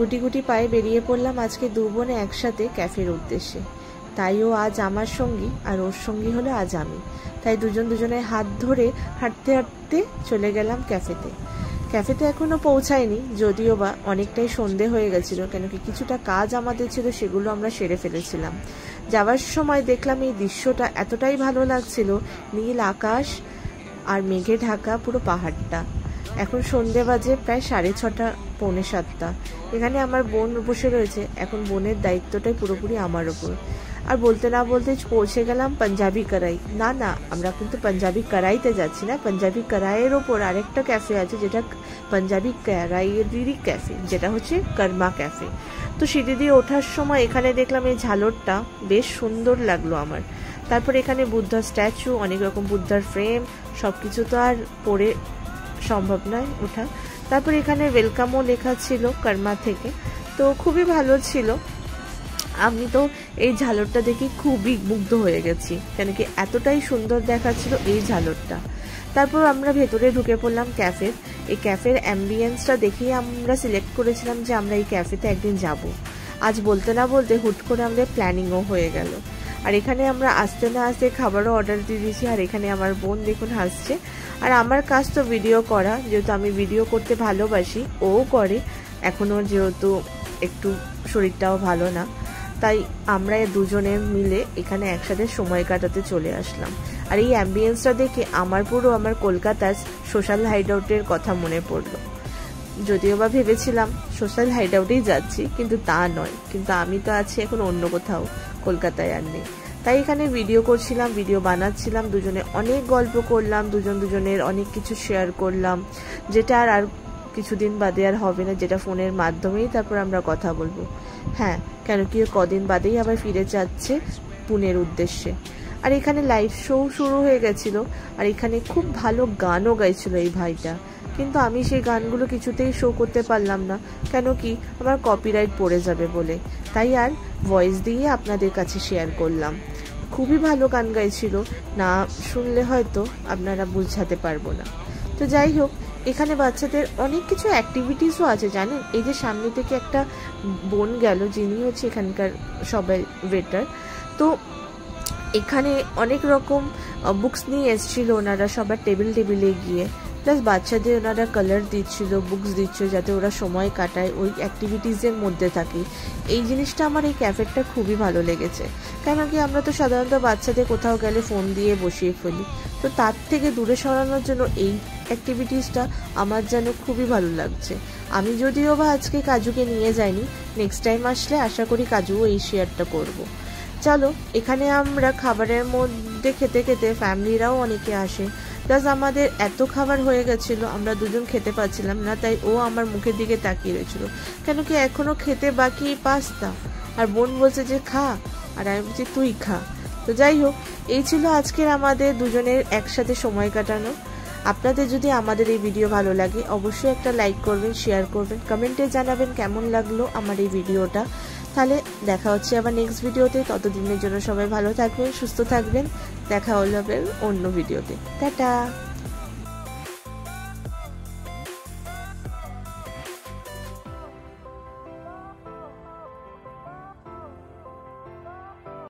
গুটি গুটি পায়ে বেরিয়ে পড়লাম আজকে দু বোনে একসাথে ক্যাফের উদ্দেশ্যে। তাই ও আজ আমার সঙ্গী আর ওর সঙ্গী হলো আজ আমি। তাই দুজনের হাত ধরে হাঁটতে হাঁটতে চলে গেলাম ক্যাফেতে। ক্যাফেতে এখনও পৌঁছায়নি, যদিও বা অনেকটাই সন্ধে হয়ে গেছিলো, কেন কি কিছুটা কাজ আমাদের ছিল, সেগুলো আমরা সেরে ফেলেছিলাম। যাওয়ার সময় দেখলাম এই দৃশ্যটা এতটাই ভালো লাগছিল, নীল আকাশ আর মেঘে ঢাকা পুরো পাহাড়টা। এখন সন্ধে বাজে প্রায় 6:30 পৌনে 7টা। এখানে আমার বোন বসে রয়েছে, এখন বোনের দায়িত্বটাই পুরোপুরি আমার ওপর। আর বলতে না বলতে পৌঁছে গেলাম পাঞ্জাবি কড়াই। না, আমরা কিন্তু পাঞ্জাবি কড়াইতে যাচ্ছি না, পাঞ্জাবি কড়াইয়ের ওপর আরেকটা ক্যাফে আছে, যেটা পাঞ্জাবি কড়াইয়েরই ক্যাফে, যেটা হচ্ছে কর্মা ক্যাফে। তো সিঁড়ি দিয়ে ওঠার সময় এখানে দেখলাম এই ঝালরটা বেশ সুন্দর লাগলো আমার। তারপর এখানে বুদ্ধার স্ট্যাচু, অনেক রকম বুদ্ধার ফ্রেম, সব কিছু তো আর পরে সম্ভব নয় ওঠা। তারপর এখানে ওয়েলকামও লেখা ছিল কর্মা থেকে, তো খুবই ভালো ছিল। আমি তো এই ঝালরটা দেখে খুবই মুগ্ধ হয়ে গেছি, কেন কি এতটাই সুন্দর দেখাচ্ছিল এই ঝালরটা। তারপর আমরা ভেতরে ঢুকে পড়লাম ক্যাফের। এই ক্যাফের অ্যাম্বিয়েন্সটা দেখেই আমরা সিলেক্ট করেছিলাম যে আমরা এই ক্যাফেতে একদিন যাব। আজ বলতে না বলতে হুট করে আমাদের প্ল্যানিংও হয়ে গেল। আর এখানে আমরা আসতে না আসতে খাবারও অর্ডার দিয়ে দিয়েছি। আর এখানে আমার বোন দেখুন হাসছে। আর আমার কাজ তো ভিডিও করা, যেহেতু আমি ভিডিও করতে ভালোবাসি, ও করে। এখনও যেহেতু একটু শরীরটাও ভালো না, তাই আমরা দুজনে মিলে এখানে একসাথে সময় কাটাতে চলে আসলাম। আর এই অ্যাম্বিয়েন্সটা দেখে আমার কলকাতার সোশ্যাল হাইডআউটের কথা মনে পড়লো। যদিও বা ভেবেছিলাম সোশ্যাল হাইডআউটেই যাচ্ছি, কিন্তু তা নয়। কিন্তু আমি তো আছি এখন অন্য কোথাও, কলকাতায় আর নেই। তাই এখানে ভিডিও করছিলাম, ভিডিও বানাচ্ছিলাম, দুজনে অনেক গল্প করলাম, দুজনের অনেক কিছু শেয়ার করলাম, যেটা আর কিছুদিন বাদে আর হবে না, যেটা ফোনের মাধ্যমেই তারপর আমরা কথা বলবো। হ্যাঁ, কেন কি কদিন বাদেই আবার ফিরে যাচ্ছে পুনের উদ্দেশ্যে। আর এখানে লাইভ শো শুরু হয়ে গেছিল, আর এখানে খুব ভালো গানও গাইছিল এই ভাইটা। কিন্তু আমি সেই গানগুলো কিছুতেই শো করতে পারলাম না, কেন কি আমার কপিরাইট পড়ে যাবে বলে। তাই আর ভয়েস দিয়ে আপনাদের কাছে শেয়ার করলাম। খুবই ভালো গান গাইছিল, না শুনলে হয়তো আপনারা বুঝাতে পারবো না। তো যাই হোক, এখানে বাচ্চাদের অনেক কিছু অ্যাক্টিভিটিসও আছে জানেন। এই যে সামনে থেকে একটা বোন গেল, যিনি হচ্ছে এখানকার সবাই ওয়েটার। তো এখানে অনেক রকম বুকস নিয়ে এসেছিল ওনারা, সবার টেবিলে গিয়ে। প্লাস বাচ্চাদের ওনারা কালার দিচ্ছিল, বুকস দিচ্ছিল, যাতে ওরা সময় কাটায়, ওই অ্যাক্টিভিটিসের মধ্যে থাকে। এই জিনিসটা আমার এই ক্যাফেটা খুবই ভালো লেগেছে, কেন কি আমরা তো সাধারণত বাচ্চাদের কোথাও গেলে ফোন দিয়ে বসিয়ে ফেলি। তো তার থেকে দূরে সরানোর জন্য এই অ্যাক্টিভিটিসটা আমার যেন খুবই ভালো লাগছে। আমি যদিও বা আজকে কাজুকে নিয়ে যাইনি, নেক্সট টাইম আসলে আশা করি কাজুও এই শেয়ারটা করব। চলো, এখানে আমরা খাবারের মধ্যে খেতে খেতে ফ্যামিলিরাও অনেকে আসে। প্লাস আমাদের এত খাবার হয়ে গেছিলো, আমরা দুজন খেতে পাচ্ছিলাম না, তাই ও আমার মুখের দিকে তাকিয়ে রয়েছিল, কেন কি এখনো খেতে বাকি পাস্তা। আর বোন বলছে যে খা, আর আমি বলছি তুই খা। তো যাই হোক, এই ছিল আজকের আমাদের দুজনের একসাথে সময় কাটানো। আপনাদের যদি আমাদের এই ভিডিও ভালো লাগে, অবশ্যই একটা লাইক করবেন, শেয়ার করবেন, কমেন্টে জানাবেন কেমন লাগলো আমার এই ভিডিওটা। তাহলে দেখা হচ্ছে আবার নেক্সট ভিডিওতে। ততদিনের জন্য সবাই ভালো থাকবেন, সুস্থ থাকবেন। দেখা হলো অন্য ভিডিওতে। টাটা।